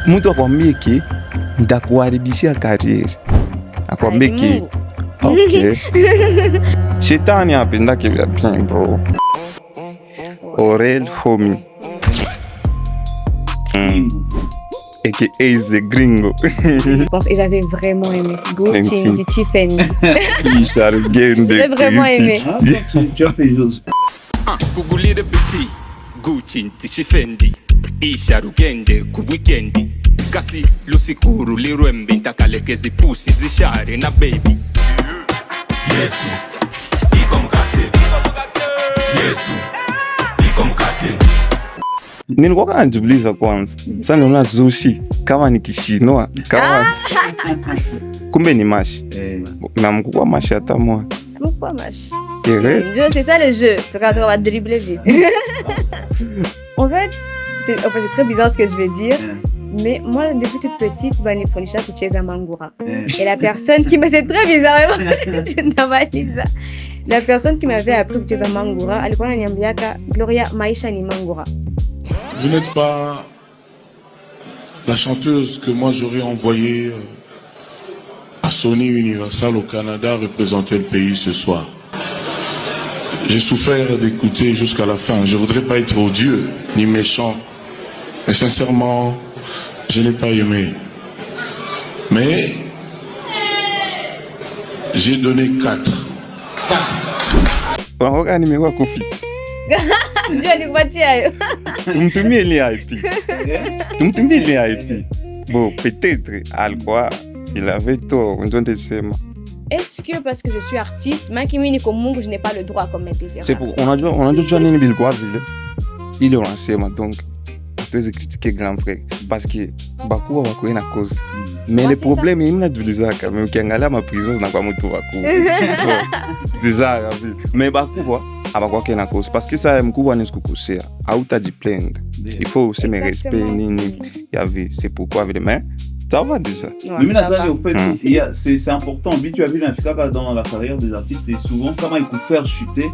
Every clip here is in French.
mtu akwambie ki ndakuharibishia karieri, akwambie ki okay. Shetani apendake vya bien bro. Orel homie aka The Gringo. Je pense et j'avais vraiment aimé. Gucci Tiffany. J'ai vraiment aimé. Tu as fait les choses. Kuguli de petit Gucci Tiffany. Isha rugende ku weekendi. Kasi lusikuru lirwembe ntakaleke zipusi zishare na baby. Yesu iko mkate. Yesu iko mkate. Nilikuwa najiuliza kwanza. Sasa naona Zushi kama ni Kishinwa, kama kumbe ni mashi. Na mkubwa mashi hata moi. Pourquoi mashi? C'est ça le jeu. Tu vas dribbler vite. En fait, c'est très bizarre ce que je vais dire. Mais moi, depuis toute petite, nilifundisha kucheza mangura. Et la personne qui me... C'est très bizarre, la personne qui m'avait appris kucheza mangura, alikuwa ananiambiaka, Gloria, maisha ni mangura. Vous n'êtes pas la chanteuse que moi j'aurais envoyée à Sony Universal au Canada représenter le pays ce soir. J'ai souffert d'écouter jusqu'à la fin. Je voudrais pas être odieux ni méchant, mais sincèrement, je n'ai pas aimé. Mais j'ai donné 4. Unaona nimekuwa kufi. Njoo nikupatie hayo. Tumtumie ile IP. Tumtumie ile IP. Bon, peut-être alikuwa il avait tort, ndio ndesema. Est-ce que parce que je suis artiste, mimi niko Mungu, je n'ai pas le droit comme métier? C'est pour on a déjà nini bilikuwa vile. Ile wanasema donc tuweze critiquer grand frère parce que bakuwa wako ina cause. Mais le problème est mnadulizaka, mais ukiangalia ma prison zinakuwa mtu wako. Déjà ravi. Mais bakuwa abakuwa kena cause parce que ça mkubwa ni sikukosea. Hautajiplaindre. Il faut aussi me respect nini. Yavi, c'est pourquoi évidemment ça va déjà. Mais ça, au fait, c'est important. Puis tu as vu l'Afrique dans la carrière des artistes et souvent, comment ils peuvent faire chuter.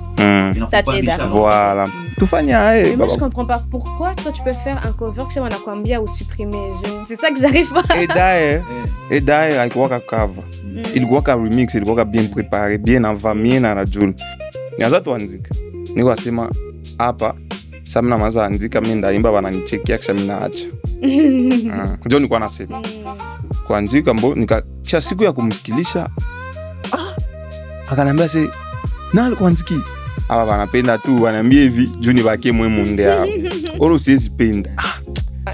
Ça t'aide. Voilà. Tout fanya. Mais moi, je comprends pas pourquoi toi tu peux faire un cover que c'est Wanakwambia ou supprimer. C'est ça que j'arrive pas. Et d'ailleurs, il voit cover. Il voit remix, il voit bien préparé, bien avamé na radio. Yaza tuanzika. Ni wasema hapa samna maza andika mimi ndaimba wananichekia kisha mimi naacha. Ndio nilikuwa nasema. Kuandika mbo nikakisha siku ya kumsikilisha. Akaniambia na alikuanziki. Aba wanapenda tu wanaambia hivi juu ni bakie mwe munde yao. Oro siwezi penda.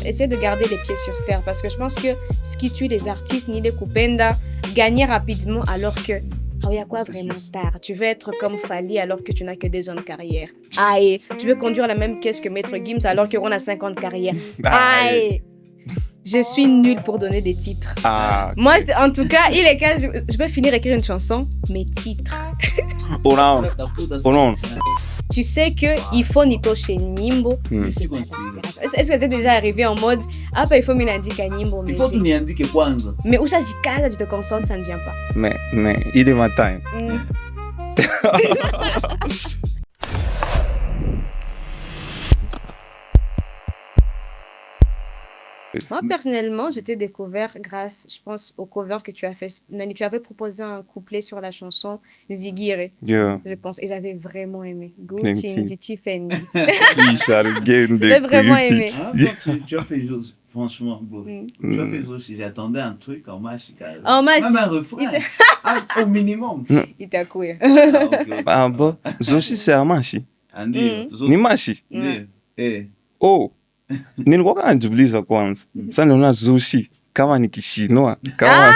Essayer de garder les pieds sur terre parce que je pense que ce qui tue les artistes ni les kupenda gagner rapidement alors que il y a quoi vraiment star? Tu veux être comme Fally alors que tu n'as que 2 ans de carrière. Aïe, tu veux conduire la même caisse que Maître Gims alors qu'on a 50 de carrière. Aïe, je suis nulle pour donner des titres. Moi, en tout cas, il est quasi... Je peux finir d'écrire une chanson, mes titres. Oh non. Tu sais qu'il faut nitoshe nyimbo. Est-ce que c'est déjà arrivé en mode il faut m'indiquer nyimbo mais il faut m'indiquer kwanza. Mais où ça dit quand tu te concentres, ça ne vient pas. Mais il est matin. Moi, personnellement, je t'ai découvert grâce, je pense, au cover que tu as fait. Tu avais proposé un couplet sur la chanson Zigire, je pense, et j'avais vraiment aimé. Gucci Tiffany. J'ai vraiment aimé. Tu as fait les choses, franchement, beau. Tu as fait les choses, j'attendais un truc en machi. En machi. Même un refrain, au minimum. Il t'a coué. Ah bon, Zoshi c'est un machi. Ni machi. Oh. Nilikuwa najiuliza kwanza. Sasa naona Zushi kama ni Kishinwa, kama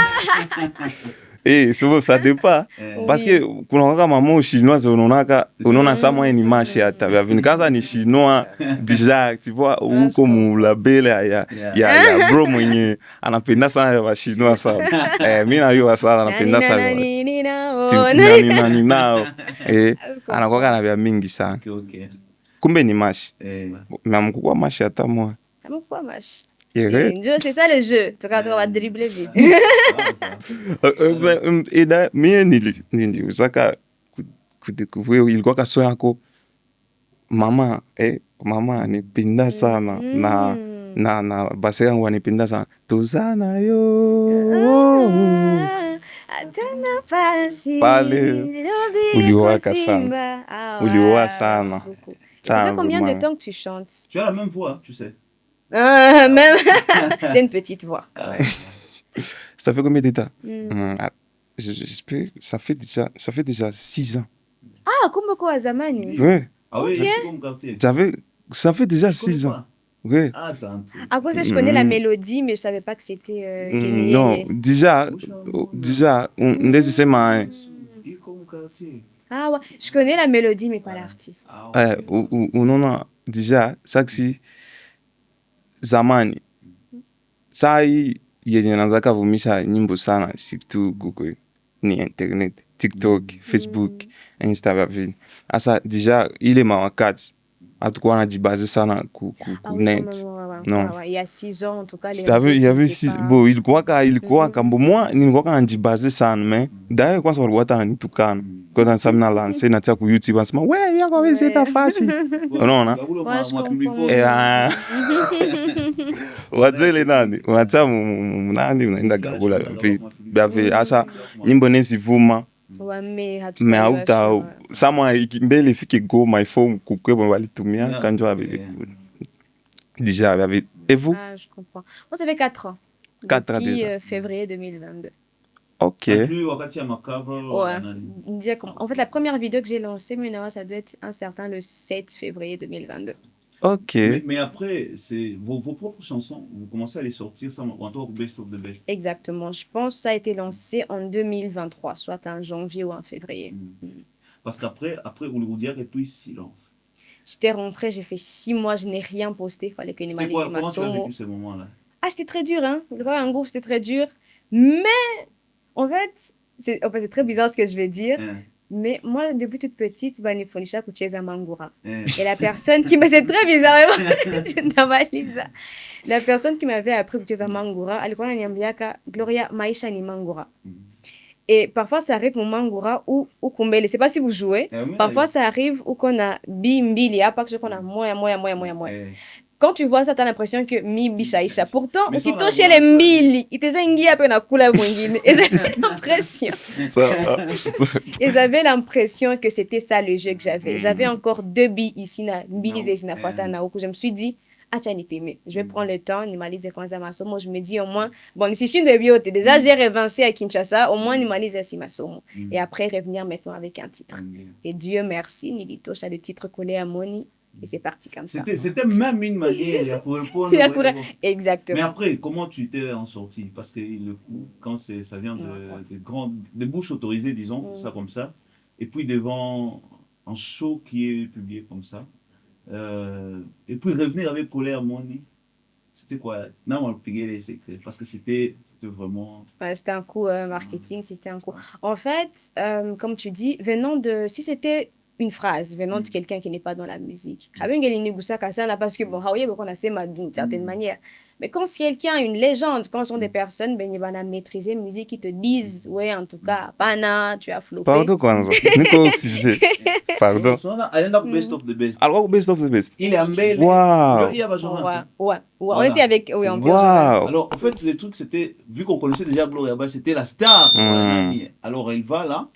ça dépend parce que kuna kama mama chinoise unaona sama ni mashi hata vya kaza ni chinois déjà tu vois huko mulabele ya bro mwenye anapenda sana wa chinois sana mimi na yeye sana anapenda sana ni nao anakuwa na vya mingi sana. Kumbe ni mashi. Mais mkubwa mashi hata moi. Mkubwa mashi. C'est ça le jeu. Tu vas dribbler vite. Et là, mimi usaka kudécouvrir ilikuwa kasona ko mama anipenda sana na base yangu wanipenda sana tuzana yo Atana pasi. Pale, uliwaka sana. Simba. Ah, Uliwa ouais, sana. merci beaucoup. Ça fait combien de temps que tu chantes? Tu as la même voix, tu sais. Même. J'ai une petite voix. Quand même. ça fait combien de temps j'espère ça fait déjà 6 ans. Ah, kumbe kwa zamani. Ouais, Ah oui, Ok. c'est comme quartier. ça fait déjà Tu connais 6 ans. pas? Ouais. Ah, c'est un truc. À cause je connais la mélodie, mais je savais pas que c'était Kenny Non, Yeye. déjà ndezi sema Il est comme quartier. Ah ouais, je connais la mélodie, mais pas l'artiste. Ah, ouais. unaona deja saksi zamani sai yenye nazaka vumisha nyimbo sana surtout Google ni internet TikTok Facebook Insta vile asa deja ile mawakati hatukuwa najibaze sana ku Ah oui, net ouais. Non. Ouais, ouais. Il y a 6 ans, en tout cas, les il y avait réseaux, si c'était pas- bon ilikuwa kambo moi nilikuwa najibaze sana mais d'ailleurs kwanza walikuwa wananitukana kwa sababu sasa na lance na tia ku YouTube anasema wewe yako wewe sita fasi unaona Ouais, je comprends. wazele nani unata nani unaenda gabula vipi asa nyimbo nezivuma Ouais, mais me hauta ouais. sama mbele ifike Goma ifo kukwebo walitumia Yeah. kanjo abebe déjà avec et vous Ah, je comprends. Moi, ça fait 4 ans. 4 ans Depuis déjà. février 2022. ok Plus wakati ya makava. Ouais. Dire comment- En fait, la première vidéo que j'ai lancée, maintenant, ça doit être un certain le 7 février 2022. ok Mais après, c'est vos propres chansons, vous commencez à les sortir ça, en tant que best of the best. Exactement. Je pense que ça a été lancé en 2023, soit en janvier ou en février. Parce qu'après, vous dire que tout est silence. J'étais rentrée, j'ai fait 6 mois, je n'ai rien posté. Il fallait que C'est Nimali quoi, ma comment tu as somo. vécu ces moments-là? Ah, c'était très dur, hein. Le travail en groupe, c'était très dur. Mais, en fait, c'est très bizarre ce que je vais dire. Hein, Mais moi, depuis toute petite, il fallait kucheza mangura. hein. Et la personne qui me... C'est très bizarre, vraiment. La personne qui m'avait appris kucheza mangura, alikuwa ananiambiaka, Gloria, maisha ni mangura. Et parfois, ça arrive au mangura ou kumbele. Je sais pas si vous jouez. Eh oui, Parfois, ça arrive où qu'on a bi mbili, pas que qu'on a moya. Eh. Quand tu vois ça, tu as l'impression que mi bishaisha. Pourtant, Mais ça, on ukitoshe a- les mbili, itazaingia pe na kula mwingine. Et j'avais l'impression. Et j'avais l'impression que c'était ça le jeu que j'avais. J'avais encore 2 billes ici, na mbili zezi nafuata na huku. Je me suis dit, acha nipime. Je vais prendre le temps, nimalize kwanza masomo. Je me dis au moins, bon, si je suis de biote, déjà j'ai révancé à Kinshasa, au moins nimalize si masomo. Et après revenir maintenant avec un titre. Et Dieu merci, nilitosha le titre collé à Moni. Et c'est parti comme ça. C'était même une manière pour répondre. Il a couru. Exactement. Mais après, comment tu t'es en sorti? Parce que quand ça vient de bouches autorisées, disons, ça comme ça, et puis devant un show qui est publié comme ça, et puis revenir avec Colère Money, c'était quoi? Non, on va payer les secrets, parce que c'était vraiment... Ouais, c'était un coup marketing, c'était un coup. En fait, comme tu dis, venant de... Si c'était une phrase venant de quelqu'un qui n'est pas dans la musique, parce que bon, on a d'une certaine manière. Mais quand c'est quelqu'un, une légende, quand ce sont des personnes, ben, ils vont maîtriser la musique, ils te disent, ouais, en tout cas, pana, tu as floppé. pardon kwanza niko oxygé pardon Elle est best of the best. alors best of the best Il est en belle. wow Il y a Ouais. On Voilà. était avec... Oui, on wow Alors, en fait, le truc, c'était, vu qu'on connaissait déjà Gloria Bay, c'était la star. Alors, elle va là,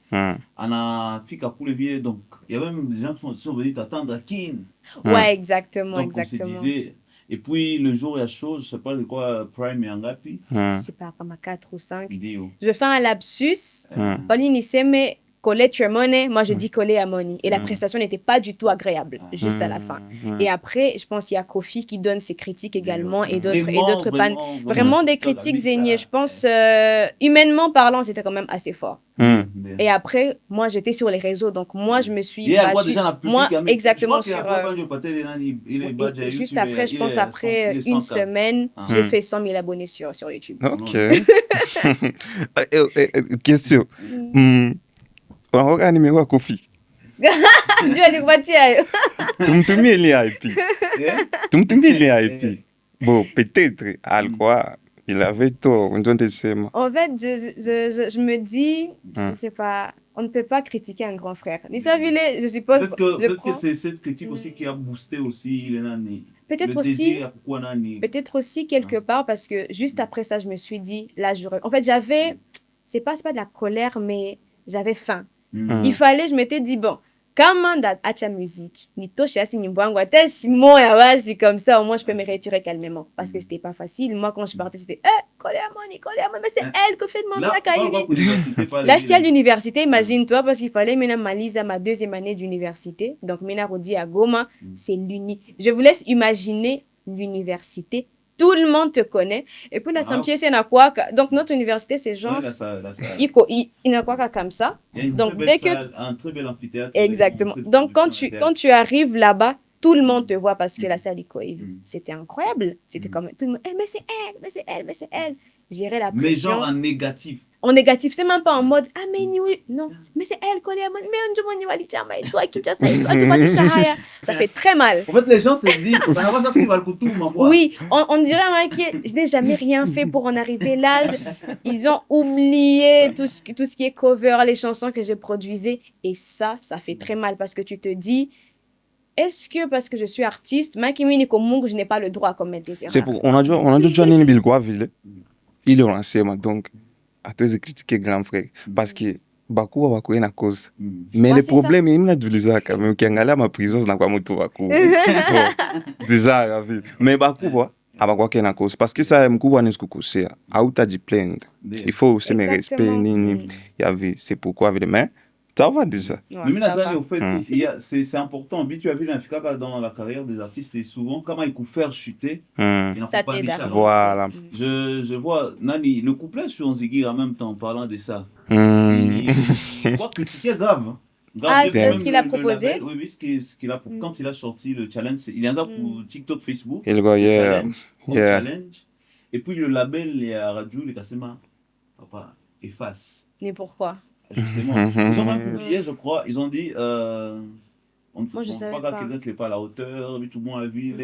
on a fait qu'à pour les billets, donc, il y avait même des gens qui sont venus t'attendre à Kin. Ouais, exactement, Donc, exactement. on se disait, et puis, le jour, il y a chose, je sais pas de quoi, Prime et Angapi, Je sais pas, comme à 4 ou 5. vidéo. Je fais un lapsus. Pauline, il sait, mais collect your money. Moi, je dis coller à money. Et la prestation n'était pas du tout agréable, juste à la fin. Et après, je pense qu'il y a Kofi qui donne ses critiques également et d'autres pannes. Vraiment des critiques zénies. Je pense, humainement parlant, c'était quand même assez fort. Et après, moi, j'étais sur les réseaux. Donc, moi, je me suis battue. Moi, exactement sur... Juste après, je pense, après une semaine, j'ai fait 100 000 abonnés sur YouTube. ok question unakoka nimekuwa Kofi Jua nikupatia hayo. tumtumie ile tumtumie ile IP bon peut-être alikuwa il avait tort ndio ndesema En fait, je me dis, je sais pas, on ne peut pas critiquer un grand frère. Nissa Vile, je suppose. Peut-être que c'est cette critique aussi qui a boosté aussi les nani. Peut-être aussi quelque part parce que juste après ça, je me suis dit, là, en fait, c'est pas de la colère, mais j'avais faim. Il fallait, je m'étais dit, bon, comment d'acha musique, ni toche asi ni mbwango, mon c'est comme ça, au moins je peux me retirer calmement. Parce que c'était pas facile. Moi, quand je partais, c'était, colère, mais c'est elle qui fait de mon blague. Là, j'étais à l'université, imagine-toi, parce qu'il fallait maintenant m'aliser à ma 2e année d'université. Donc, maintenant, on dit à Goma, c'est je vous laisse imaginer l'université. Tout le monde te connaît. Et puis, la Saint-Pierre, c'est quoi. Donc, notre université, c'est genre. Il n'a quoi comme ça. Donc, dès que. Un très bel amphithéâtre. Exactement. Donc, quand tu arrives là-bas, tout le monde te voit parce que la salle est c'était incroyable. C'était comme tout le monde. Mais c'est elle. Gérer la pression. Mais genre en négatif. En négatif, c'est même pas en mode non, mais c'est elle, mais toi qui ça ça fait très mal. En fait, les gens se disent, oui, on dirait que je n'ai jamais rien fait pour en arriver là. Ils ont oublié tout ce qui est cover, les chansons que je produisais. Et ça fait très mal parce que tu te dis, est-ce que parce que je suis artiste, je n'ai pas le droit comme mettre des erreurs? C'est pour, on a déjà Nini Bilgoa, il est lancé, donc, à tous les critiquer grand frère. Parce que, Bakou va courir à cause. Mais le problème, il m'a dit ça quand même, qu'il y a ma prison, c'est pas moto Bakou. Déjà, mais Bakou, à Bakou, qu'il y a cause. Parce que ça, m'couba n'est-ce que c'est, à où t'as dit plaindre. Il faut aussi me respecter, c'est pourquoi, mais, ça va déjà. Mais en fait, c'est important. Tu as vu l'Afrique dans la carrière des artistes et souvent, comment il faut faire chuter, ça t'aide. Voilà. Je vois, Nani, le couplet sur Nzigi en même temps, en parlant de ça. Il faut critiquer grave. C'est ce qu'il a proposé. Oui, ce qu'il a quand il a sorti le challenge, il y a ça pour TikTok, Facebook. Challenge. Et puis le label, il y a Radio, les Kassema, papa, efface. Mais pourquoi? Justement. Ils ont même publié, je crois, ils ont dit on ne peut pas quelqu'un qui n'est pas à la hauteur, tout le monde a vu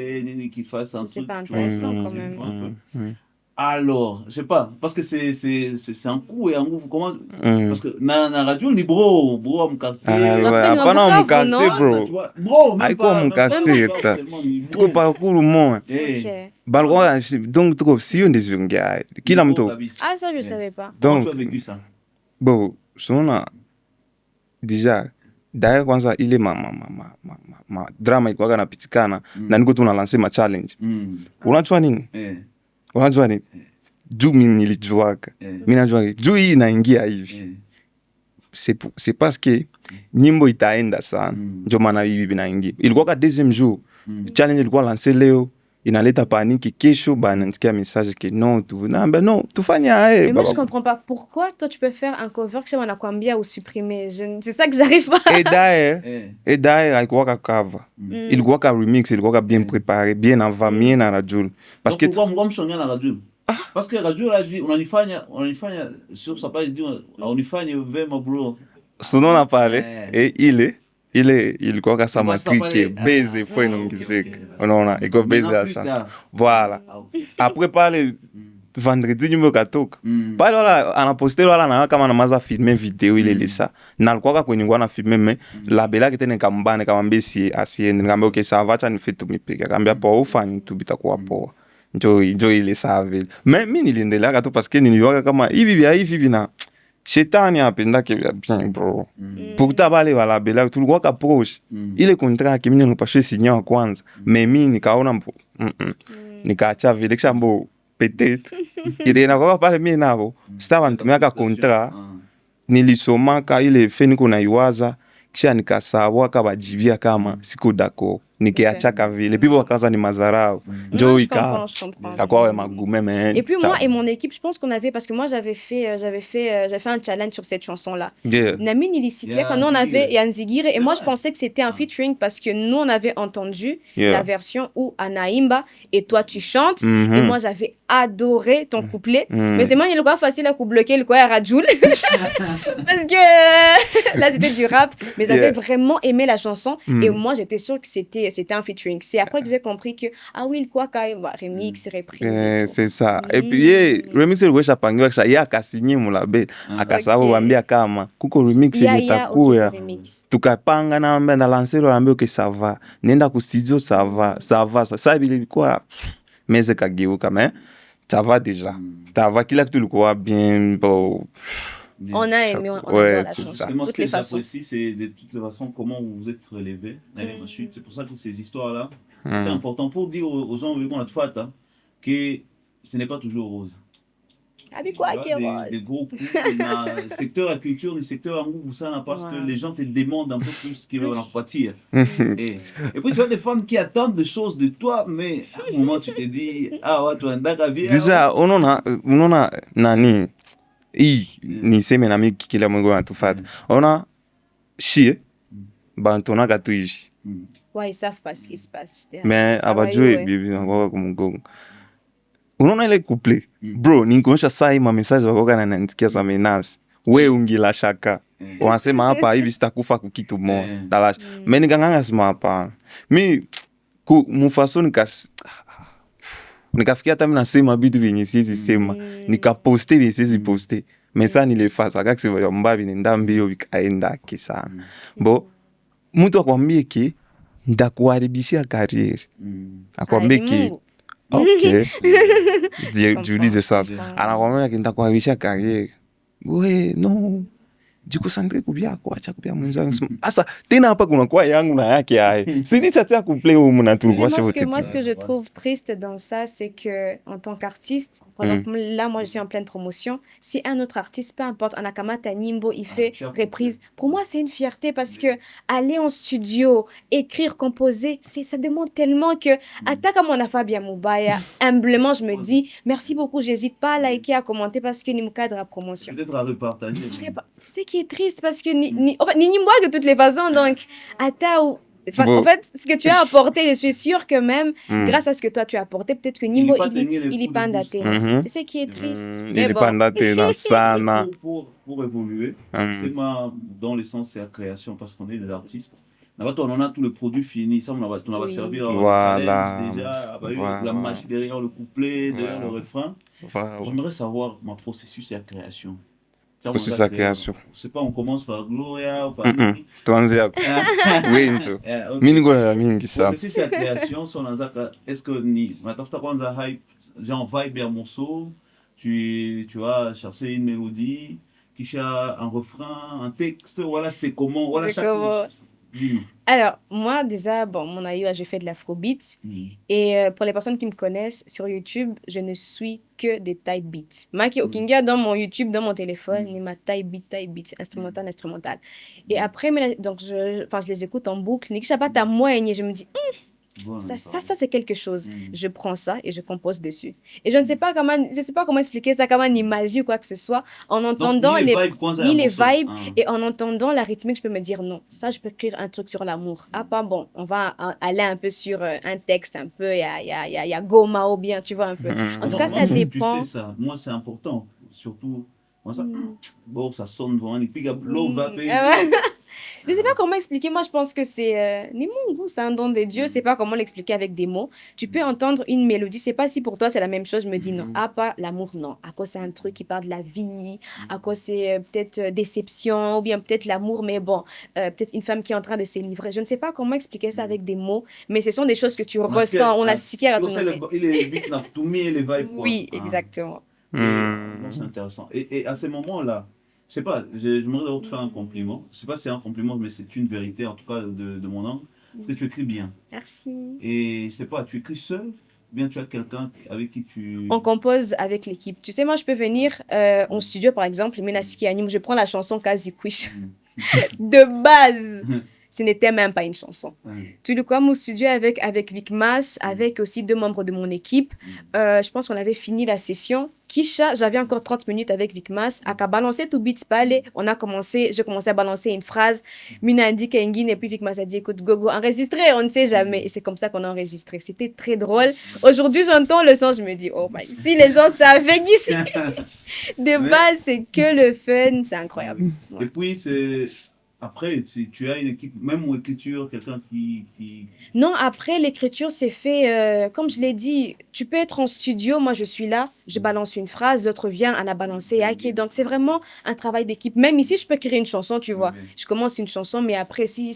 qu'il fasse un truc. C'est pas intéressant quand même. Alors, je sais pas, parce que c'est un coup et un move. Comment parce que dans la radio, on dit bro, mon quartier. Pas dans mon quartier, bro. Bro, même pas. Mon quartier. Tu peux pas courir moins. Donc, si on dit un gars, qui l'a mis? Ah, ça, je savais pas. Donc, tu as vécu ça? Bon, déjà, d'ailleurs, quand ça, il est ma drama, il y a un petit cana, on a lancé ma challenge. On a nini? Juu mimi nilijuaka. Mimi najua juu hii inaingia hivi. C'est parce que nyimbo itaenda sana. Ndio maana hivi vinaingia. Ilikuwa ka deuxième jour. Challenge ilikuwa lancé leo. Inaleta paniki kesho banandikia message que non tufanye aye. Mais moi je comprends pas pourquoi toi tu peux faire un cover que on a kwambia ou supprimer. C'est ça que j'arrive pas. Et d'ailleurs ilikuwa ka cover. Ilikuwa ka remix, ilikuwa ka bien préparé, bien avant bien na radio. Parce que pourquoi mshonya na radio? Parce que radio a dit unanifanya sur sa page dit unanifanya vema bro. Sono na pale et il kwa kasa matrike base foi nongizeka unaona iko base ya sasa voilà après pale vendredi nyumba katoka pale wala anaposter wala na kama anamaza filmer video ile lesa na alikuwa kwenye ngwana filmer mais la bela kitene kambane kama mbesi asiende ngambe okay ça va tani fait tumipika kambia po ufanye tu bitakuwa poa njoo ile save mais mimi niliendelea kato parce que niliwaka kama hivi na Shetani apenda que bien bro. Pourtant bale wala bela tulikuwa ka proche. Ile contrat kimi nilipashwe signer wa kwanza. Mais mimi nikaona mpo. Nikaacha vile kisha mbo peut-être. Ile inakuwa pale mimi nako. Stava nitumia ka contrat. Nilisoma ka ile feni kuna iwaza kisha nikasawa kabajibia kama siku dako. Nikiachaka vile puis wakaza ni mazarao ndio ikakuwa magume mais et puis moi et mon équipe je pense qu'on avait parce que moi j'avais fait un challenge sur cette chanson là Nami Nilicyclette quand on avait Yanzigire et moi je pensais que c'était un featuring parce que nous on avait entendu la version où Anaïmba et toi tu chantes et moi j'avais adoré ton couplet mais c'est moi il est quoi facile à bloquer le quoi à Rajoul parce que là c'était du rap mais j'avais vraiment aimé la chanson et moi j'étais sûre que c'était c'était un featuring. C'est après que j'ai compris que, ah oui, quoi, quand même, remix, reprise. Et tout. C'est ça. Et puis, remix ilikuwa pangiwa kisha yeye akasinyi mulabel. Akasahau kuambia kama kuko remix yenye itakuya. Remix. Tukapanga na ambaye na lancero ambia que ça va. Nenda ku studio ça va. Ça ilikuwa meze kageuka mais ça va déjà. Ça va kila kitu ilikuwa bien bon. On a aimé, on adore la c'est chanson. ça. Moi, Toutes ce les que façons. j'apprécie, c'est de toutes les façons comment vous vous êtes relevé. C'est pour ça que ces histoires-là, c'est important pour dire aux gens qu'on a de fait que ce n'est pas toujours rose. Ah, mais quoi, qui est Des gros coups, le secteur à culture, le secteur en où ça n'a parce que les gens te demandent un peu plus ce qu'ils veulent en pâtir. Et puis tu vois des fans qui attendent des choses de toi, mais à un moment tu te dis, ah ouais, tu as un dagavie. Déjà, unaona nani hii niseme na mimi kila mwengo anatufata. Ona shie bantu naka tu hivi. Ouais, ils savent pas ce qui se passe. Mais abajue bibi ngoko kumgongo. Unaona ile couple. Bro, nikuonyesha saa hii ma message wako na nanisikia za menace. We ungila shaka. Wanasema hapa hivi sitakufa kukitu mo. Dalash. Mimi nikanganga sema hapa. Mimi mufaso nikafikia hata mimi nasema vitu vyenye siwezi sema. Nikaposte vyenye siwezi poste. Mesa nilifasa kaka sivyo mbabi nenda mbio vikaenda kisana. Bo mtu akwambie ki ndakuharibishia career. Akwambie ki okay. Jiulize sasa. Anakwambia ki ndakuharibishia career. We no. Jikusantre kubia kuacha kubia mwenzangu. Asa tena hapa kuna kwa yangu na yake yae. Sidi chatia couple au mna tu moi ce que je trouve triste dans ça, c'est que en tant qu'artiste, par exemple là moi je suis en pleine promotion, si un autre artiste, peu importe, Anakamata Nimbo, il fait reprise, pour moi c'est une fierté parce que aller en studio, écrire, composer, ça demande tellement que Ataka mon Fabia Moubaya, humblement je me dis merci beaucoup, j'hésite pas à liker, à commenter parce que ni me cadre à promotion. Peut-être à repartager. C'est ce qui est triste parce que ni moi de toutes les façons, donc en fait, ce que tu as apporté, je suis sûre que même grâce à ce que toi tu as apporté, peut-être que Nimbo il est pas daté. C'est ce qui est triste. Il est pas daté dans ça. Pour évoluer, c'est dans le sens c'est la création parce qu'on est des artistes. D'abord, on a tout le produit fini, ça on va servir voilà. Déjà, la magie derrière le couplet, derrière le refrain. J'aimerais savoir mon processus et la création. C'est sa création. Je sais pas, on commence par Gloria ou par tuanze hapo. Wento. Mimi niko na mingi sana. C'est sa création, son anzaka. Est-ce que ni matafuta kwanza hype, genre vibe ya morceau, tu vas chercher une mélodie, kisha un refrain, un texte, voilà, c'est comment, voilà chaque chose. Alors, moi, déjà, mon aïe, j'ai fait de l'afrobeat. Et pour les personnes qui me connaissent sur YouTube, je ne suis que des type beats. Maki Okinga, dans mon YouTube, dans mon téléphone, il m'a type beat, instrumental. Et après, donc, je les écoute en boucle. Nik Shabat à moi, et je me dis, ça c'est quelque chose. Je prends ça et je compose dessus. Et je ne sais pas comment expliquer ça, comment ni magie ou quoi que ce soit. En entendant ni les vibes et en entendant la rythmique, je peux me dire non, ça je peux écrire un truc sur l'amour. Ah pas bon, on va aller un peu sur un texte un peu, il y a Goma ou bien, tu vois un peu. En tout cas, ça dépend. Tu sais ça, moi c'est important, surtout moi ça bon ça sonne vraiment et puis l'eau va payer. Je sais pas comment expliquer. Moi, je pense que c'est c'est un don de Dieu. Je sais pas comment l'expliquer avec des mots. Tu peux entendre une mélodie. C'est pas si pour toi c'est la même chose. Je me dis non. Ah pas l'amour non. À cause c'est un truc qui parle de la vie. À cause c'est peut-être déception ou bien peut-être l'amour. Mais bon, peut-être une femme qui est en train de se livrer. Je ne sais pas comment expliquer ça avec des mots. Mais ce sont des choses que tu ressens. On a siqué à ton Oui, exactement. C'est intéressant. Et à ces moments-là. Je sais pas, j'aimerais te faire un compliment. Je sais pas si c'est un compliment, mais c'est une vérité, en tout cas de mon angle. Parce que tu écris bien. Merci. Et je sais pas, tu écris seul ou bien tu as quelqu'un avec qui tu... On compose avec l'équipe. Tu sais, moi, je peux venir en studio, par exemple, je prends la chanson Kazi Kwish. De base. Ce n'était même pas une chanson. Tu le comme au studio avec Vic Mas, avec aussi 2 membres de mon équipe. Je pense qu'on avait fini la session. Kisha, j'avais encore 30 minutes avec Vic Mas. À balancer tout beat palais, j'ai commencé à balancer une phrase. Mina a dit Kengin et puis Vic Mas a dit écoute, gogo, enregistrer, on ne sait jamais. Et c'est comme ça qu'on a enregistré. C'était très drôle. Aujourd'hui, j'entends le son, je me dis oh my, si les gens savaient qu'ici, de base, c'est que le fun, c'est incroyable. Et puis, c'est après, tu as une équipe, même en écriture, quelqu'un qui... Non, après, l'écriture, c'est fait, comme je l'ai dit, tu peux être en studio, moi je suis là, je balance une phrase, l'autre vient, on a balancé, ok. Donc c'est vraiment un travail d'équipe. Même ici, je peux créer une chanson, tu vois. Je commence une chanson, mais après, si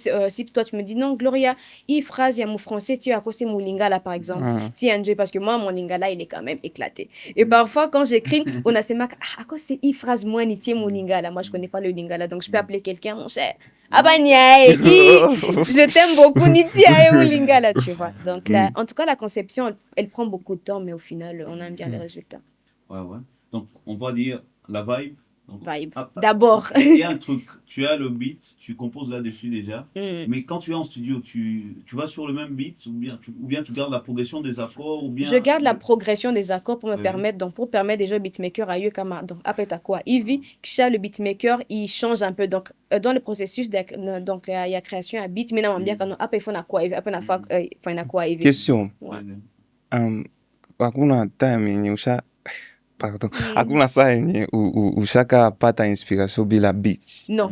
toi tu me dis, non, Gloria, il phrase, il y a mon français, tu vas poser mon lingala, par exemple. Tu as parce que moi, mon lingala, il est quand même éclaté. Et parfois, quand j'écris, on a ces marques, à quoi c'est il phrase moi, ni mon lingala. Moi, je connais pas le lingala, donc je peux appeler quelqu'un, mon cher. Ah bah niae, je t'aime beaucoup, Nitiae ou Lingala, tu vois. Donc là, en tout cas, la conception, elle prend beaucoup de temps, mais au final, on aime bien les résultats. Ouais. Donc, on va dire la vibe. Donc, Vibe. D'abord. Il y a un truc, tu as le beat, tu composes là-dessus déjà, mais quand tu es en studio, tu vas sur le même beat ou bien tu gardes la progression des accords ou bien... Je garde la progression des accords pour me permettre, donc pour permettre déjà au beatmaker à donc après t'as quoi? Ivy, le beatmaker, il change un peu, donc dans le processus, donc il y a création à beat, mais non, bien quand après il faut quoi, après il faut quoi, Ivy. Question. Hakuna time yenye pardon. Hakuna saa yenye ushakapata inspiration bila beat. Non.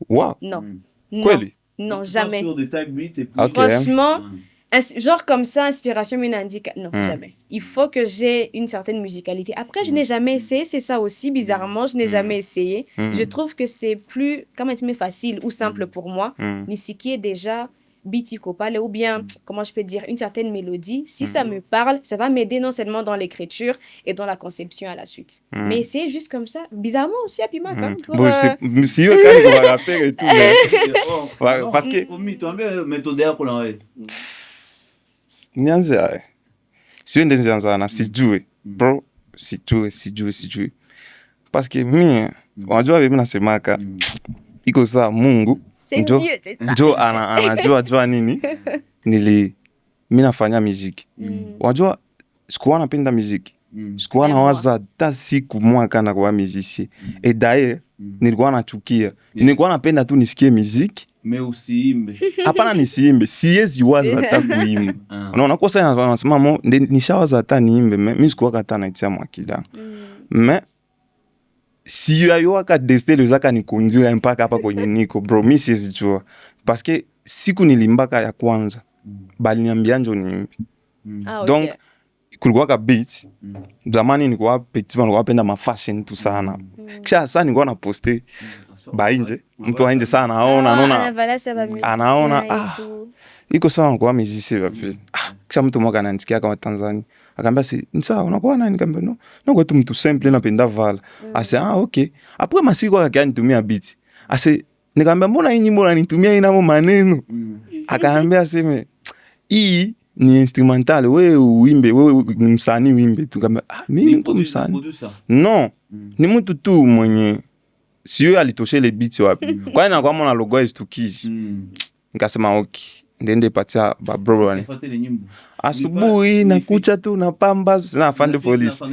Wow. Non. Kweli? Non, jamais. Sur des type beats et puis... Okay. Franchement, genre comme ça, inspiration, mais indique. Non, jamais. Il faut que j'ai une certaine musicalité. Après, je n'ai jamais essayé, c'est ça aussi, bizarrement, je n'ai jamais essayé. Je trouve que c'est plus, quand même, facile ou simple pour moi. Ni ce qui est déjà beat parle ou bien, comment je peux dire, une certaine mélodie. Si ça me parle, ça va m'aider non seulement dans l'écriture et dans la conception à la suite. Mais c'est juste comme ça. Bizarrement aussi à Pima, quand bon, si quand je vais rapper et tout, parce que... Nyanza, si on est dans si jouer, bro, si jouer. Parce que mimi, unajua mimi nasemaka, iko saa Mungu, njo anajua nini, mimi nafanya muziki. Unajua sikuwa napenda muziki. Sikuwa nawaza hata siku moja na kuwa musicien. Et d'ailleurs, nilikuwa nachukia. Nilikuwa napenda tu nisikie muziki. Mais usiimbe. Hapana nisiimbe, siwezi waza hata kuimba. Unaona kwa sasa nasema mo nishawaza hata niimbe, mimi sikuwa hata naitia mwakida. Mais si yayo aka destiny zaka nikunjua mpaka hapa kwenye niko bro, mimi siwezi jua. Parce que siku nilimbaka ya kwanza, bali niambia njo niimbe. Donc kulikuwa ka beat. Zamani nilikuwa petit, nilikuwa napenda ma fashion tu sana. Kisha sasa nilikuwa na poster bainje, mtu aje sana anaona iko sawa kwa musicien wapi. Kisha mtu mmoja ananisikia kama Tanzania. Akambia si sawa unakuwa nani? Nikamwambia no kwa tu mtu simple napenda vala. Ase okay. Après masiku akanitumia beat. Ase nikamwambia mbona hii nyimbo unanitumia inamo maneno? Akaambia aseme hii ni instrumental, wewe uimbe, wewe ni msanii uimbe. Tukamwambia mimi ni msanii. Non, ni mtu tu mwenye sio alitoshe le beat wapi. Kwa nini kwa logo istukishi. Nikasema okay. Ndende patia ba bro wani. Asubuhi nakucha tu na pamba na afande police.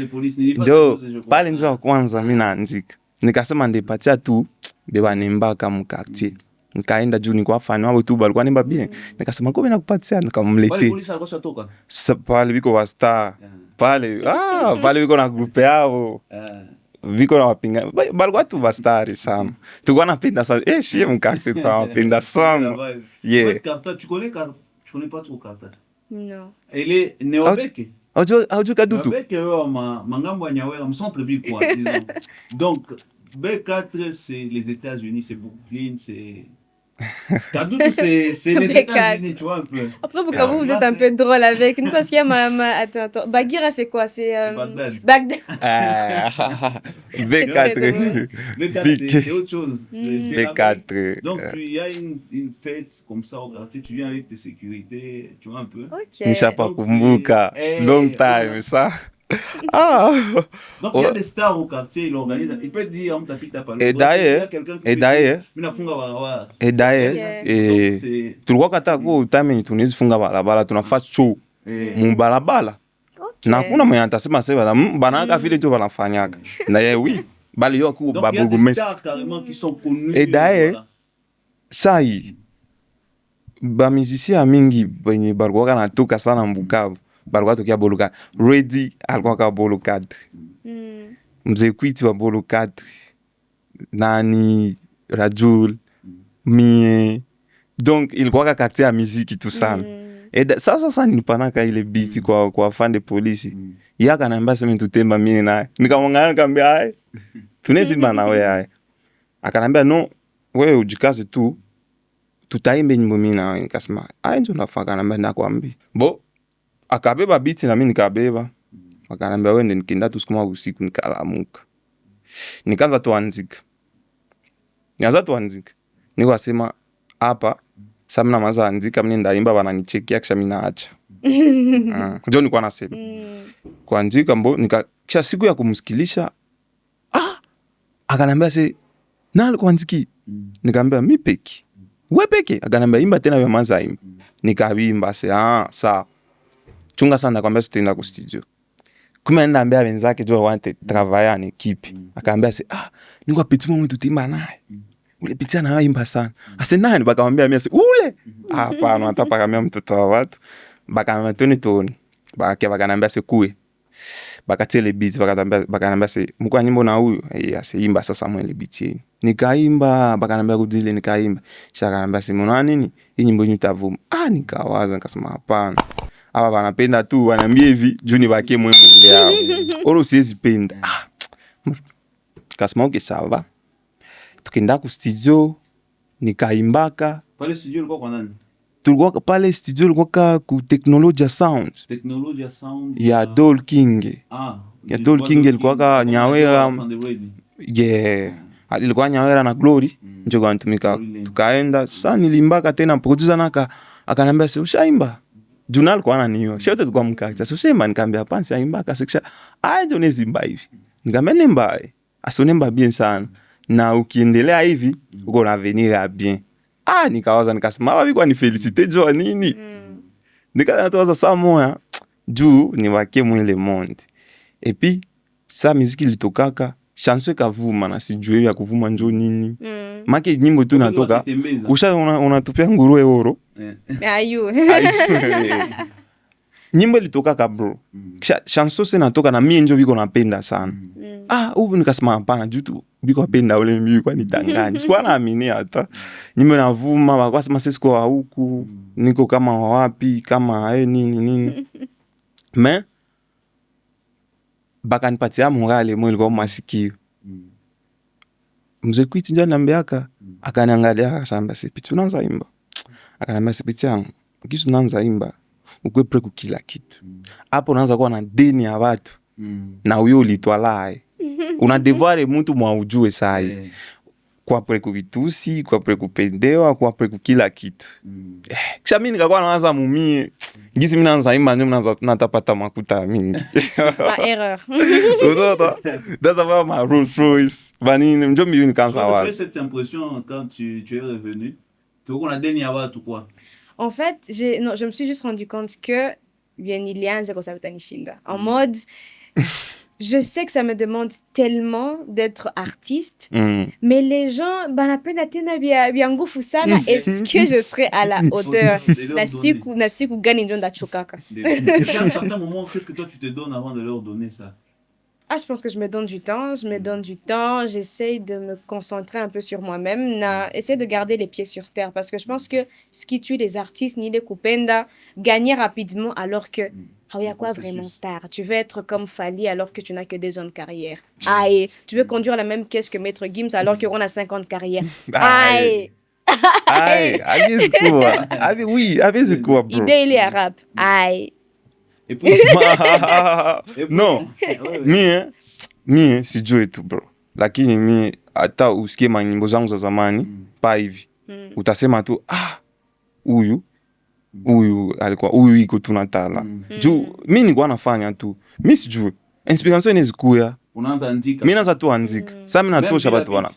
Ndio pale ndio wa kwanza mimi naanzika. Nikasema ndepatia tu beba nimba kama quartier. Nikaenda juu nilikuwa fan wao tu balikuwa nimba bien. Nikasema kwa nini nakupatia nikamlete. Pale police alikuwa shatoka. Pale biko wa star. Pale pale biko na group yao. Viko na wapinga balikuwa tu bastari sana. Tulikuwa napenda sana. Shie mkaksi tunapenda sana. Yeah. Tu connais pas trop Carta? Non. Elle est néo-bec. Audio kadutu. Bec mangambo nyawera mu centre ville quoi, disons. Donc B4 c'est les États-Unis, c'est Brooklyn, c'est Kadutu c'est les États-Unis, tu vois un peu. Après vous êtes un peu drôle avec nous parce qu'il y a attends. Bagira c'est quoi? C'est Bagdad. B4. C'est autre chose. B4. Donc il y a une fête comme ça au quartier, tu viens avec tes sécurités, tu vois un peu. OK. Nishapa kumbuka long time ça. Donc il y a des stars au quartier, ils organisent. Il peut dire on t'apita pas. Et d'ailleurs, tulikuwa kata kwa time tunazifunga barabara tunafanya show mu barabara. Na kuna mwenye atasema sasa banaka vile tu wanafanyaka. Na yeye oui, bali yo ku babugu mestre. Donc il y a des stars carrément qui sont connus. Et d'ailleurs ça y ba musicien mingi benye balikuwa natoka sana Mbukavu. Balikuwa tokia Bolo 4. Ready alikuwa ka Bolo 4. Mzee Kwiti wa Bolo 4. Nani Rajul donc ilikuwa kakati ya muziki tu sana. Sasa nilipanaka ile beat kwa afande polisi. Yeye akaniambia sema tutemba mimi naye. Nikamwangalia nikamwambia hai. Tunezimba na wewe hai. Akaniambia no, wewe ujikaze tu. Tutaimba nyimbo mimi na wewe. Nikasema hai ndio nafaka akaniambia nakwambia. Akabeba beat na mimi nikabeba. Akaniambia wewe ndio nikienda tusukuma usiku nikalamuka. Nikaanza tuanzika. Niko asema hapa sasa mna maza andika mimi ndaimba wananichekia kisha mimi naacha. Ndio nilikuwa nasema. Kuandika kisha siku ya kumsikilisha akaniambia na alikuwa andiki. Nikamwambia mimi peki. Wewe peki? Akaniambia imba tena vya maza imba. Nikaimba sawa. Chunga sana nakwambia sitaenda ku studio. Kuma ndaambia wenzake tu wante travailler en équipe. Akaambia niko petit mtu tutimba naye. Ule pitia na imba sana. Nani bakamwambia mimi ule. Hapana hata pakamia mtoto wa watu. Bakamwambia toni. Bakanambia kuwe. Bakatele beat bakanambia mko nyimbo na huyu. Imba sasa mwele beat yenu. Nikaimba bakanambia kudile nikaimba. Shakanambia mwana nini? Hii nyimbo yenu itavuma. Nikawaza nikasema hapana. Hapa wanapenda tu wananiambia hivi juu ni bakie mwemu ndio. Oro siwezi penda. Kasema okay sawa. Tukienda ku studio nikaimbaka. Pale studio ulikuwa kwa nani? Tulikuwa pale studio ulikuwa ku Technologia Sound. Technologia Sound ya Dol King. Ya Dol King ilikuwa Nyawera. Yeah. Ilikuwa Nyawera na Glory. Ndio kwa tumika. Tukaenda sasa nilimbaka tena producer naka akaniambia ushaimba. Junal kwa ananiyo. Shote tulikuwa mkaka. Sasa usema nikamwambia hapana simbaka sikisha. Ndio nezimba hivi. Nikamwambia nimba. Asonemba bien sana. Na ukiendelea hivi uko na venir bien. Nikawaza nikasema wapi kwa ni felicite jo nini? Nikaanza saa moya juu ni wake mwele monde. Et puis sa muziki litokaka chanson kavuma na sijui ya kuvuma njo nini. Make nyimbo tu natoka unatupia nguruwe oro. Ayu. Nyimbo litokaka bro. Chanson se natoka na mimi njo biko napenda sana. Huyu nikasema hapana juu tu biko napenda ule mimi kwa nitanganya. Sikuwa naamini hata. Nyimbo navuma wakasema sisi kwa huku niko kama wapi kama nini. Mais bakanipatia morale mo ilikuwa masikio. Mzee Kwiti ndio ananiambiaka akaniangalia akasema pitu unaanza imba. Akaniambia pitu yangu kisu unaanza imba ukwe pre kila kitu. Hapo unaanza kuwa na deni ya watu. Na huyo ulitwalae. Una devoir mtu mwaujue sai. Kwa pre kuvitusi, kwa pre kupendewa, kwa pre kila kitu. Kisha mimi nikakuwa naanza mumie. Ngisi mimi naanza imba ndio naanza natapata makuta mingi. Erreur. That's about my Rolls Royce. Vanine, ndio mimi nikaanza wazi. wazi. Tu as cette impression quand tu es revenu. Tu connais dernier à tout quoi. En fait, je me suis juste rendu compte que bien il y a un zéro savutanishinda. En mode je sais que ça me demande tellement d'être artiste, mais les gens, la peine d'atteindre bien ngufu sana, est-ce que je serai à la hauteur? Nasiku gani ndio ndachukaka. Et à un certain moment, qu'est-ce que toi tu te donnes avant de leur donner ça? Je pense que je me donne du temps, j'essaye de me concentrer un peu sur moi-même, essayer de garder les pieds sur terre, parce que je pense que ce qui tue les artistes, ni les kupenda, gagner rapidement alors que il y a quoi vraiment star? Tu veux être comme Fali alors que tu n'as que 2 ans de carrière. Tu veux conduire la même caisse que Maître Gims alors qu'on a 5 ans de carrière. Oui, avec quoi, bro? Idée, il est arabe. Et puis, non, mie sijui tu bro, lakini mie hata usikie manyimbo zangu za zamani pa hivi utasema tu huyu alikuwa huyu iko tunatala juu mimi nilikuwa nafanya tu, mimi sijui inspiration inazikuya unaanza andika, mimi naanza tu andika sasa, mimi natosha watu wana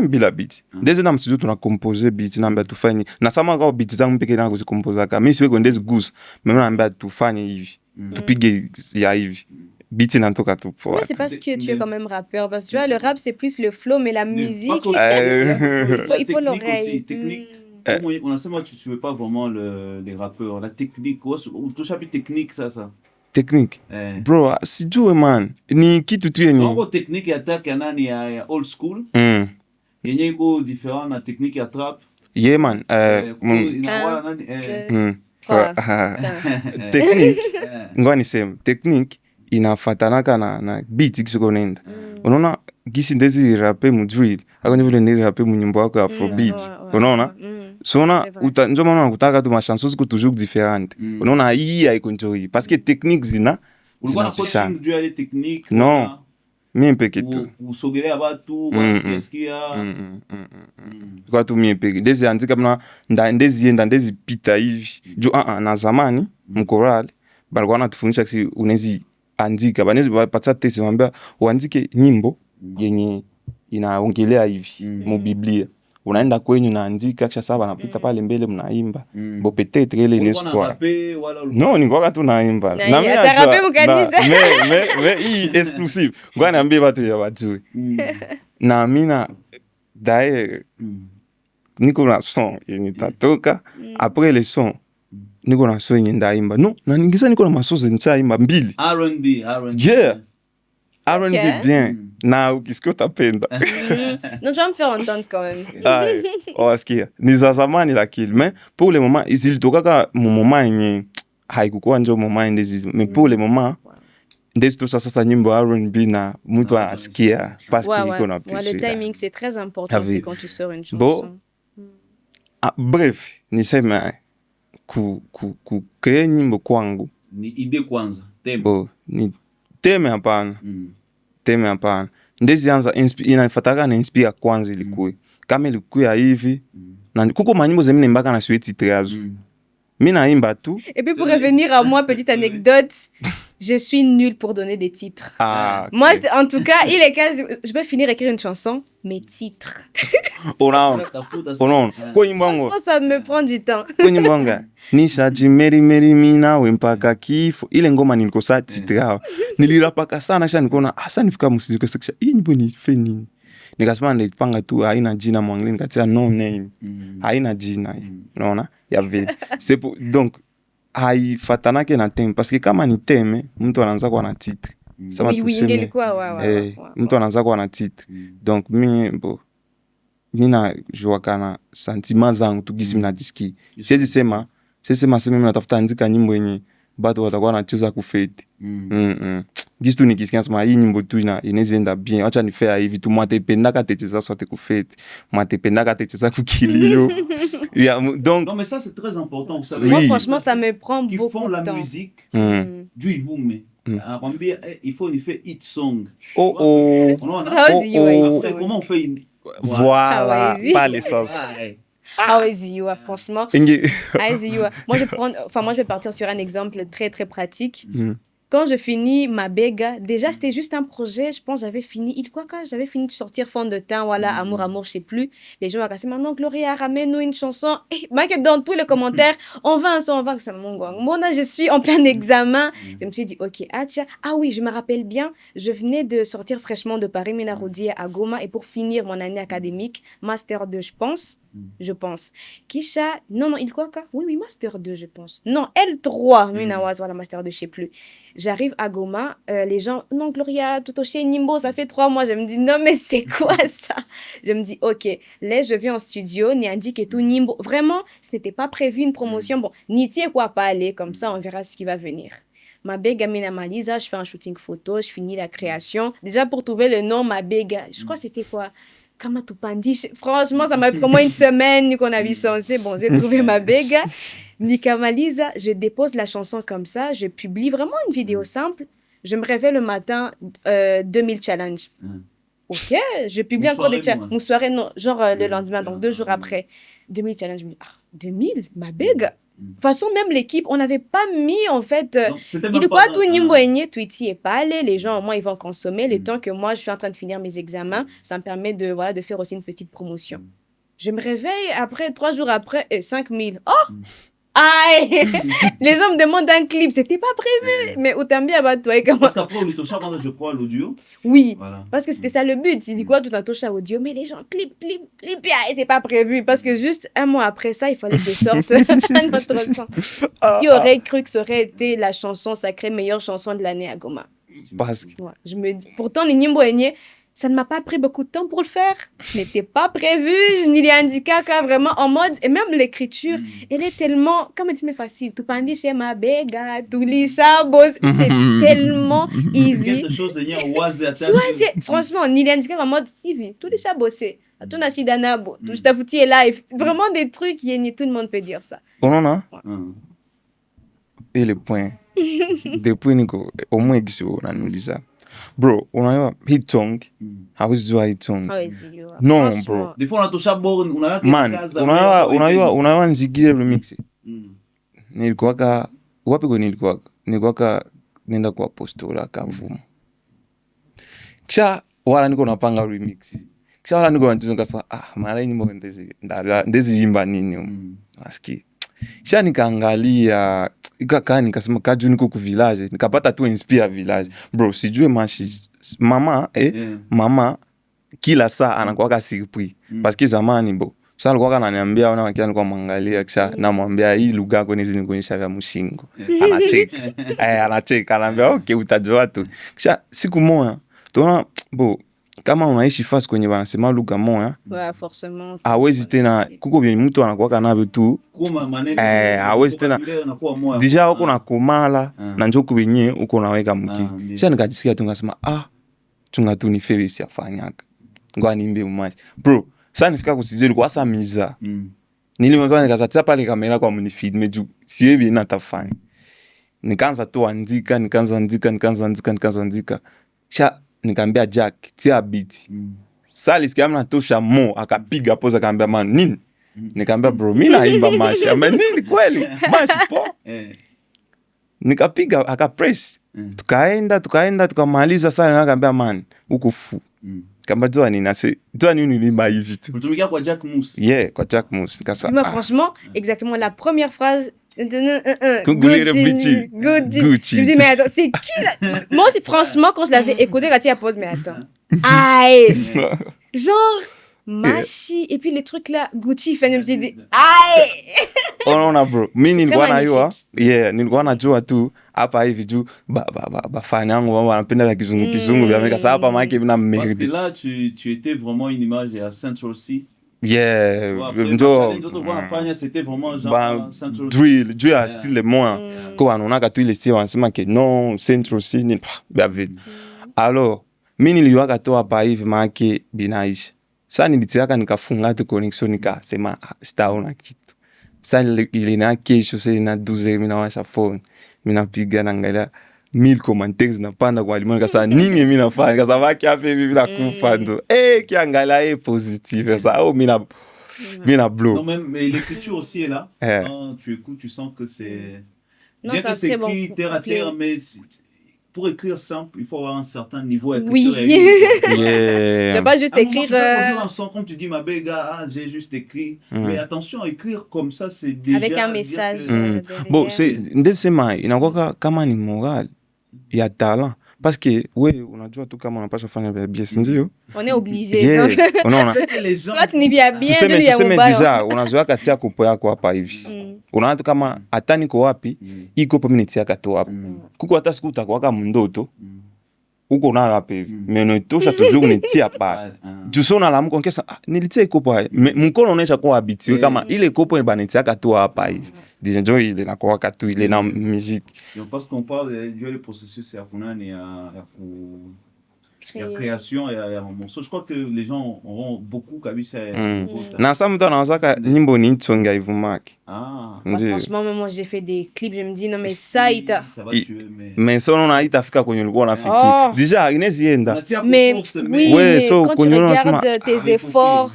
bila beat ndeze na msiju tuna compose beat naambia tufanye na sama kwa beat zangu peke yangu kuzikompoza kama mimi siweko ndezi goose, mimi naambia tufanye hivi tupige ya hivi beat inatoka tu poa. C'est parce que tu es quand même rappeur, parce que tu vois le rap c'est plus le flow mais la musique il faut l'oreille. Technique. On a seulement tu veux pas vraiment les rappeurs, la technique, tout chapitre technique ça. Technique. Bro, sijue man. Ni kitu tu yenye. Bongo technique ya attack ya nani ya old school. Il y a une différence la technique attrape. Yeah, man. Technique ngoja niseme technique inafatanaka na beat kisiko nenda unaona gisi ndezi rape mu drill akoni vile ndezi rape mu nyimbo yako afrobeat unaona sona ndio maana kutaka tu machanson ziko toujours différentes unaona hii haiko njo hii parce que technique zina Ulikuwa juu ya technique non mimi peke tu usogelea watu wasikia kwa tu mimi peke ndezi andika mna ndezi pita hivi juu na zamani mkorali balikuwa wanatufundisha kisi unezi andika banezi bapata tesi mwambia uandike nyimbo yenye inaongelea hivi mu Biblia unaenda kwenyu naandika kisha sasa napita pale mbele mnaimba bo peut-être ile ni square non ni ngoka tu naimba na mimi atarape mkanisa mais hii exclusive ngoja niambie watu ya wajue na mina d'ailleurs niko na son yenye tatoka après le son niko na son yenye ndaimba no na ningisa niko na masozi nchaimba mbili R&B yeah R&B bien na ukisikia utapenda non tu vas me faire entendre quand même wasikia ni za zamani lakini mais pour le moment zilitokaka mu moment yenye haikukuwa njo moment ndezi mais pour le moment ndezi tu sasa nyimbo R&B na mtu anasikia parce que iko na plus le timing c'est très important c'est quand tu sors une chanson bref niseme ku create nyimbo kwangu ni idée kwanza tempo ni teme hapana ndezi anza inafataka na inspire kwanza ilikuwa kama ilikuwa hivi na kuko manyimbo zemine mbaka na suite titrazo mimi naimba tout et puis pour revenir à moi petite anecdote je suis nulle pour donner des titres okay. Moi en tout cas il est cas je peux finir écrire une chanson mes titres kwa nyimbo ça me prend du temps kwa nyimbo nishaji meri mina wempaka kifo ile ngoma nilikosa titre nilirapaka sana kisha nikaona sasa nifika muziki sekisha hii nyimbo ni feni nikasema ndaipanga tu haina jina mwangle nikatia no name haina jina unaona ya vile c'est pour donc haifatanake na theme parce que kama ni theme mtu anaanza kwa na titre oui ingelikuwa mtu anaanza kwa na titre donc mina jua kana sentiment zangu tukisi mnajisikia siwezi sema mimi natafuta andika nyimbo yenye bado watakuwa wanacheza kufete gisi tu nikisikia sema hii nyimbo tu inaweza bien acha nifea hivi tu mwatependaka techeza sote kufete mwatependaka techeza kukilio donc non mais ça c'est très important vous savez moi franchement ça me prend beaucoup de temps qui font la musique du ivume akwambia il faut une fait hit song comment on fait une voilà pas l'essence franchement moi je vais partir sur un exemple très très pratique. Quand je finis ma bega, déjà c'était juste un projet, je pense j'avais fini de sortir Fond de teint, voilà, amour, je sais plus. Les gens m'ont dit maintenant Gloria ramène-nous une chanson. Et dans tous les commentaires, on va un son, ça mon gong. Moi là je suis en plein examen. Je me suis dit OK, oui, je me rappelle bien, je venais de sortir fraîchement de Paris Ménarodi à Goma et pour finir mon année académique, master 2 je pense. Kisha, non, oui, master 2 je pense. Non, L3, Minawaz, voilà, master 2, je sais plus. J'arrive à Goma, les gens, non, Gloria, tout au chez Nimbo, ça fait 3 mois. Je me dis, non, mais c'est quoi ça? Je me dis, OK, là, je viens en studio, Niandi et tout, Nimbo. Vraiment, ce n'était pas prévu une promotion. Bon, Niti quoi pas aller, comme ça, on verra ce qui va venir. Ma bega mina malisa, je fais un shooting photo, je finis la création. Déjà, pour trouver le nom, ma bega, je crois que c'était quoi? Kamatupandi, franchement, ça m'a pris au moins une semaine qu'on avait changé. Bon, j'ai trouvé ma bega. Nika Malisa, je dépose la chanson comme ça, je publie vraiment une vidéo simple. Je me réveille le matin, 2000 challenge. OK, je publie encore des challenges. Mon soirée, non, genre le lendemain, donc 2 jours après. 2000 challenge, je me dis, 2000, ma bega. De toute façon, même l'équipe, on n'avait pas mis, en fait... il est quoi, tout Nimboigné, Tweety est pas allé. Les gens, au moins, ils vont consommer. Le temps que moi, je suis en train de finir mes examens, ça me permet de faire aussi une petite promotion. Je me réveille, après, 3 jours après, 5000. Oh! Aïe! Les gens me demandent un clip. C'était pas prévu. Mais autant bien, toi, comment... Parce qu'après, je crois, l'audio. Oui, voilà. Parce que c'était ça le but. Il dit quoi, tout un touche à audio. Mais les gens, clip, et c'est pas prévu. Parce que juste 1 mois après ça, il fallait que je sorte notre son. Qui aurait cru que ça aurait été la chanson sacrée, meilleure chanson de l'année à Goma? Parce que... Ouais, je me dis... Pourtant, les Nimboigné, ça ne m'a pas pris beaucoup de temps pour le faire. Ce n'était pas prévu. Nili Andika, vraiment en mode. Et même l'écriture, elle est tellement. Comme elle dit, mais facile. Tu pandi chez ma bega, tu lis ça, boss. C'est tellement easy. Quelque chose, c'est oise à Si, ouais, franchement, Nili Andika en mode, Ivi, tout les chats bossé. Tout le chidanabo, tout le foutu est live. Vraiment des trucs, tout le monde peut dire ça. On en a et le point. Depuis Nico, au moins que on analyse ça. Bro, on a hit song. Hawezi jua hit song. Non, bro. Des fois on a touché à bord, on a Man, unaona nzigire remix. Nilikuwaka wapi kwa nilikuwaka nenda kwa Apostola Kavumu. Kisha wala niko napanga remix. Kisha wala niko natuzunga sa mara nyimbo ndezi imba nini maski. Kisha nikaangalia ikakaa nikasema kaju niko ku village nikapata tu inspire village. Bro, sijue mashi mama kila saa anakuwaka surpris parce que zamani bo sasa alikuwa ananiambia ona wakia alikuwa mwangalia kisha namwambia hii lugha yako nizi nikuonyesha vya mshingo anacheka ananiambia okay utajua tu kisha siku moja tuona bo kama unaishi fast kwenye wanasema lugha moja forcément hawezi tena kuko vyenye mtu anakuwa navyo tu hawezi tena deja uko na komala na njoo kwenye uko naweka mki kisha nikajisikia tu ngasema tunga tu ni febe si afanyaka ngoa nimbe umaji bro sasa nifika kusijeli kwa sasa miza nilimwambia nikazatia pale kamera kwa mnifilme juu siwe bien atafanya nikaanza tu andika sha nikamwambia Jack tia beat sasa lisikia mna tosha mo akapiga pose akaambia man nini nikamwambia bro mimi naimba mashi ama nini kweli mashi po nikapiga akapress tukaenda tukamaliza sana nikamwambia man uko fu kamba toi nini c'est toi nini nilimba hivi tu tulikia kwa Jack Mousse kwa Jack Mousse kasa mais franchement exactement la première phrase Gucci. Je me dis, mais attends, c'est qui là? Moi aussi, franchement, quand je l'avais écouté, quand il a posé, mais attends. Aïe! Genre, Machi, et puis les trucs là, Gucci, je me suis dit, aïe! On a bro. Mimi nilikuwa najua. Nilikuwa najua tu hapa hivi juu fan yangu wao wanapenda kizungu vya Amerika. Sasa hapa maana vina parce que là tu étais vraiment une image à Central C. C'était vraiment genre drill à style moi quand on a tu les wanasema que non Central C ni alors mimi niliwaka tu hapa hivi maana binaishi sasa nilitiaka nikafunga tu connection nikasema sitaona kitu sasa ile na kesho sasa na 12 mimi nawasha phone mimi napiga naangalia 1000 commentaires napanda kwa limoni kasa nini mimi nafanya kasa baki hapa hivi bila kufa ndo kiangalia positif ça mina blow. Non, mais l'écriture aussi est là. Quand tu écoutes, tu sens que c'est. Non, bien que c'est écrit terre à terre, mais pour écrire simple, il faut avoir un certain niveau d'écriture. Oui. Tu vas pas juste écrire. Quand tu dis ma béga, j'ai juste écrit. Mais attention, écrire comme ça, c'est déjà. Avec un message. Bon, c'est inakuwa kama ni moral, il y a talent. Parce que unajua tu kama unapaswa fanya bien ndio on est obligé donc unaona soit ni bien tuseme deja unazoea kati ya kopo yako hapa hivi unaona tu kama hata niko wapi iko pa minute yako tu hapa kuko hata siku utakuwa mndoto uko nayo hapa hivi mais tosha toujours nitia pa tu sona la mko nkesa nilitia iko pa mkono unaisha kwa habitué kama ile kopo banitia tu hapa hivi déjà jo ile na kwa katu ile na musique parce qu'on parle du processus ya kunani ya création et morceau. Je crois que les gens auront beaucoup kabisa na ça mtu anaanza nyimbo ni tsonga ivumaki franchement moi j'ai fait des clips je me dis non mais ça ita mais ça on a itafika kwenye ulikuwa unafikiri déjà inezienda mais oui so quand tu regardes tes efforts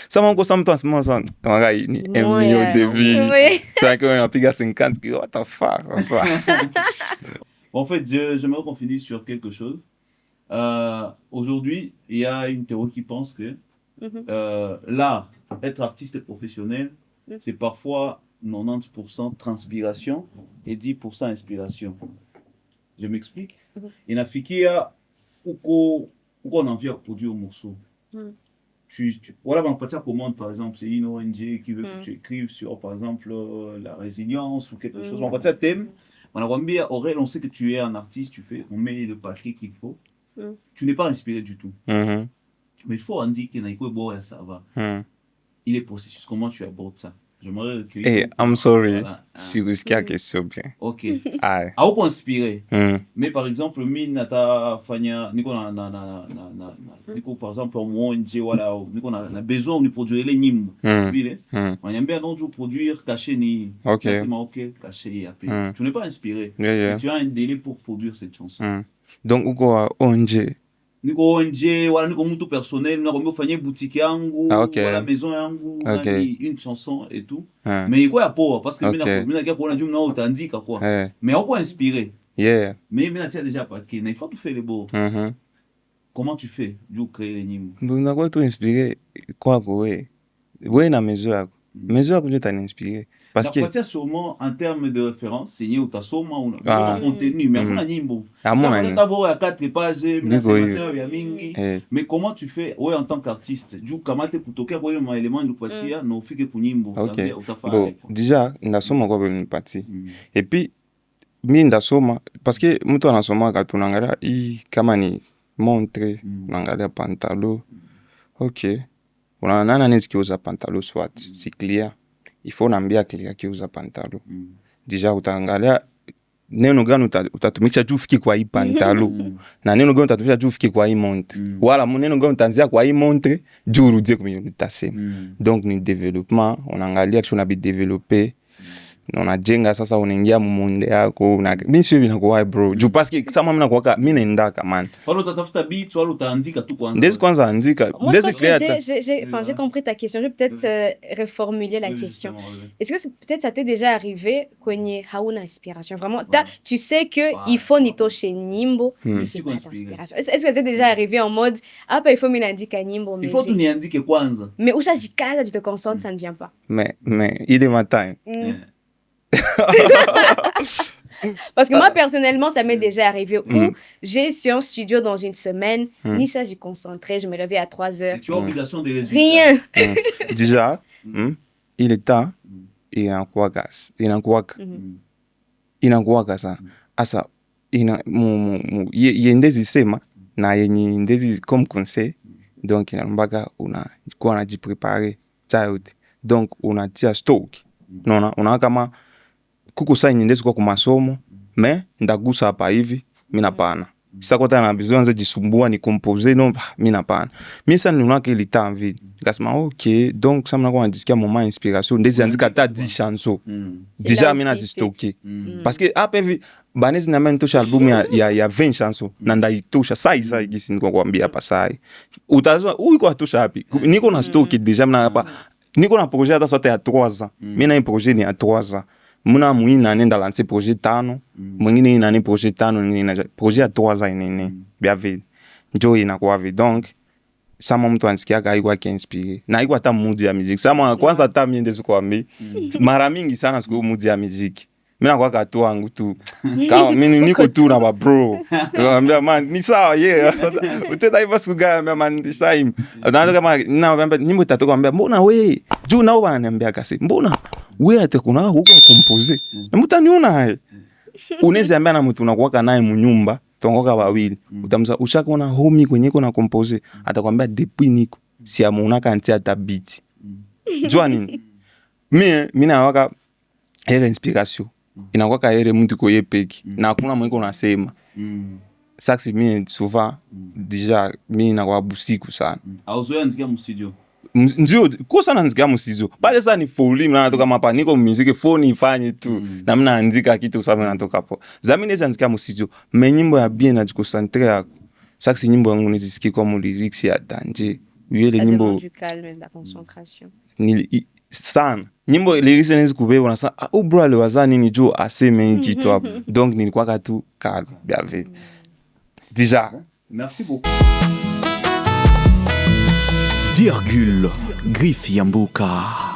ça m'a encore ça mtu anasema ça kama ni million de vie ça que on a piga 50 ki what the fuck ça en fait j'aimerais qu'on finisse sur quelque chose. Aujourd'hui, il y a une théorie qui pense que l'art, être artiste professionnel, c'est parfois 90% transpiration et 10% inspiration. Je m'explique. Il y a fikia où on a envie de produire un morceau. Voilà, on peut dire commande, par exemple, c'est une ONG qui veut que tu écrives sur, par exemple, la résilience ou quelque chose. On peut dire thème. On a remis à Aurel, on sait que tu es un artiste, on met le paquet qu'il faut. tu n'es pas inspiré du tout. Mhm. Mais il faut en dire qu'il y a un ça va. Il est processus. Comment tu abordes ça? J'aimerais que. Hey, I'm sorry. Voilà. Si vous avez une question bien. Ok. Aïe. À vous inspiré. Mhm. Mais par exemple, nata fanya niko par exemple moi nje wala niko na besoin de produire les nyimbo. Vile. Wanyambia donc tu produire caché ni. Ok. C'est OK, caché et appelé. Tu n'es pas inspiré. Yeah. Tu as un délai pour produire cette chanson. Donc uko onje. Niko nje wala niko mtu personnel na kombo fanya boutique yangu wala maison yangu une chanson et tout. Mais iko ya poa parce que mina kia kuona juu na utandika quoi. Mais hauko inspiré. Yeah. Mais tu as déjà paqué. Il faut tout faire les beaux. Comment tu fais pour créer les nyimbo? Mbona kwa tu inspiré kwa wewe. Wewe na mesure yako. Mesure yako ndio t'inspiré. Parce que tu as sûrement en termes de référence signé ou ta soma ou un contenu mais on a nyimbo. D'abord à 4 pages mais comment tu fais en tant qu'artiste? Du comment tu kutoka kwa ile élément nilipatia na ufike ku nyimbo bon déjà ndasoma kwa ile partie. Et puis mimi ndasoma parce que mtu anasoma katunangalia hii kama ni montre naangalia pantalo. OK. Unaona nani sikiuza pantalo swat si clear. Il faut naambia kile akiuza pantalo. Deja utaangalia neno gani utatumikisha juu fiki kwa hii pantalo. Na neno gani utatumikisha juu fiki kwa hii montre. Wala neno gani utaanzia kwa hii montre juu urudie kwa utasema. Donc ni développement, unaangalia kisha unabi développer. Unajenga sasa unaingia mumunde yako na mimi sio vinakuwa bro. Juu parce que sama mimi nakuwa mimi naendaka man. Wala utatafuta beat wala utaandika tu kwanza. Ndio kwanza andika. J'ai compris ta question. Je vais peut-être reformuler la question. Est-ce que peut-être ça t'est déjà arrivé kwenye hauna inspiration? Vraiment, tu sais que il faut nitoshe nyimbo, mais c'est pas inspiration. Est-ce que c'est déjà arrivé en mode pas il faut m'indiquer nyimbo mais il faut tu niandike kwanza. Mais ushajikaza tu te concentres, ça ne vient pas. Mais il est matin. Parce que moi personnellement ça m'est déjà arrivé où j'ai séance studio dans une semaine, ni ça j'ai concentré, je me réveille à 3h. Tu as obligation de résultats. Rien. Déjà, il est temps inakuwaga sana asa yendezi sema na yenye ndezi comme conseil donc inambaga unakuwa najiprepare child donc unatia stock unaona kama kuko saa nyendezi kwa kumasomo mais ndagusa hapa hivi mimi napana sasa kwa tana besoin za jisumbua ni composer non mimi napana mimi sasa ninaona que il temps vide kasema OK donc ça mna kwa ndisikia moment inspiration ndezi andika ta 10 chansons déjà mimi na stocké parce que après hivi banezi na mimi tosha album ya 20 chansons na ndaitosha sai gisi niko kwambia hapa sai utazwa uko atosha hapi niko na stocké déjà mna hapa niko na projet hata sote ya 3 ans mimi na projet ni ya 3 ans muna mwina nenda lancer projet 5 mwingine ina ni projet 5 mwingine projet ya 3 ans nene bia vile ndio inakuwa vile donc sama mtu ansikia kaigwa kinspire na iko hata mood ya music sama kwanza hata mimi ndezo kwa mimi mara mingi sana siku mood ya music mimi nakuwa katu wangu tu kama mimi niko tu na bro ambia man ni sawa utenda hivyo siku gani man this time na kama naambia nyimbo tatoka ambia mbona we juu nao wananiambia kasi mbona wewe ate kuna huko composer mtaniona hai unaweza ambia na mtu unakuwa naye mnyumba tongoka wawili utamza ushakaona homie kwenye kuna composer atakwambia depuis niko si amuna kanti ata beat jua nini mimi nawaka ile inspiration inakuwa kaere mtu koye peki na hakuna mwiko unasema saksi mimi souvent déjà mimi nakuwa busiku sana auzoea andika mu studio ndio kosa naandika mu studio pale sasa ni folie mna natoka mapa niko muziki phone ifanye tu na mna andika kitu sawa natoka hapo zamini neza andika mu studio mais nyimbo ya bien na jikosantre yako saksi nyimbo yangu nizisikie kwa mu lyrics ya danger ile nyimbo du calme et de la concentration ni sana nyimbo lyrics nezi kubeba na sana bro aliwazani ni jo aseme kitu hapo donc nilikuwa tu calme bien vite déjà merci beaucoup Virgule Griff Yambuka.